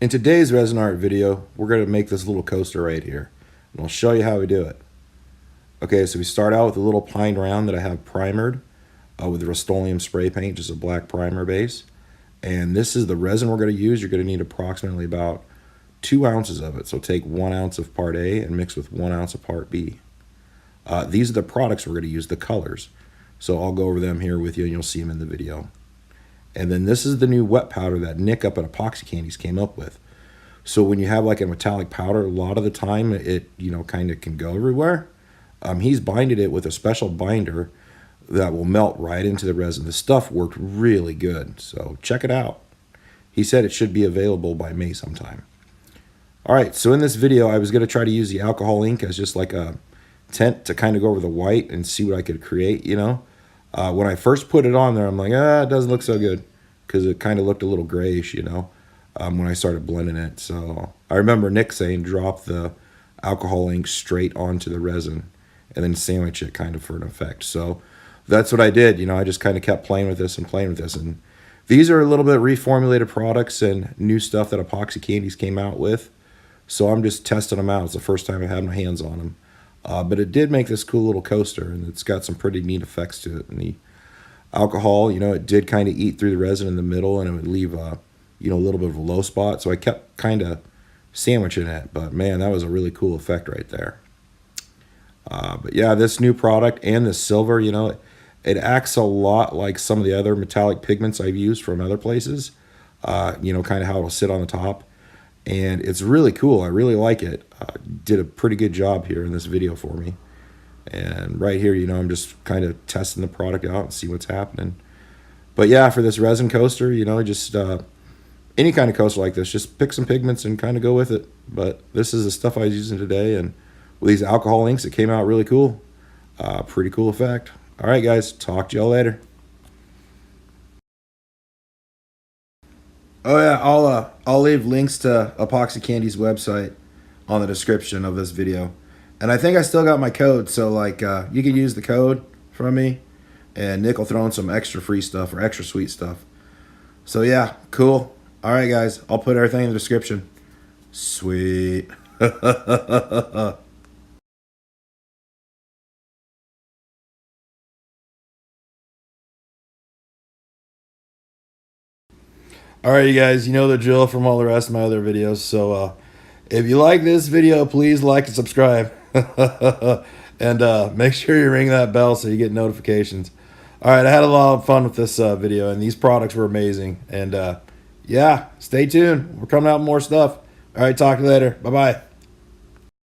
In today's resin art video, we're going to make this little coaster right here. And I'll show you how we do it. Okay, so we start out with a little pine round that I have primered with Rust-Oleum spray paint, just a black primer base. And this is the resin we're going to use. You're going to need approximately about 2 ounces of it. So take 1 ounce of part A and mix with 1 ounce of part B. These are the products we're going to use, the colors. So I'll go over them here with you and you'll see them in the video. And then this is the new wet powder that Nick up at EpoxyCandies came up with. So when you have like a metallic powder, a lot of the time it, kind of can go everywhere. He's binded it with a special binder that will melt right into the resin. The stuff worked really good, so check it out. He said it should be available by May sometime. All right, so in this video, I was going to try to use the alcohol ink as just like a tint to kind of go over the white and see what I could create, When I first put it on there, I'm like, it doesn't look so good because it kind of looked a little grayish, when I started blending it. So I remember Nick saying drop the alcohol ink straight onto the resin and then sandwich it kind of for an effect. So that's what I did. I just kind of kept playing with this. And these are a little bit reformulated products and new stuff that EpoxyCandies came out with. So I'm just testing them out. It's the first time I had my hands on them. But it did make this cool little coaster, and it's got some pretty neat effects to it. And the alcohol, it did kind of eat through the resin in the middle, and it would leave a little bit of a low spot. So I kept kind of sandwiching it. But man, that was a really cool effect right there. But yeah, this new product and the silver, it acts a lot like some of the other metallic pigments I've used from other places. Kind of how it'll sit on the top. And it's really cool. I really like it. Did a pretty good job here in this video for me. And right here, I'm just kind of testing the product out and see what's happening. But yeah, for this resin coaster, just any kind of coaster like this, just pick some pigments and kind of go with it. But this is the stuff I was using today. And with these alcohol inks, it came out really cool. Pretty cool effect. All right, guys. Talk to y'all later. Oh yeah, I'll leave links to EpoxyCandy's website on the description of this video. And I think I still got my code, so you can use the code from me, and Nick will throw in some extra free stuff or extra sweet stuff. So yeah, cool. All right, guys, I'll put everything in the description. Sweet. All right, you guys, you know the drill from all the rest of my other videos. So if you like this video, please like and subscribe. And make sure you ring that bell so you get notifications. All right, I had a lot of fun with this video, and these products were amazing. And yeah, stay tuned. We're coming out with more stuff. All right, talk to you later. Bye-bye.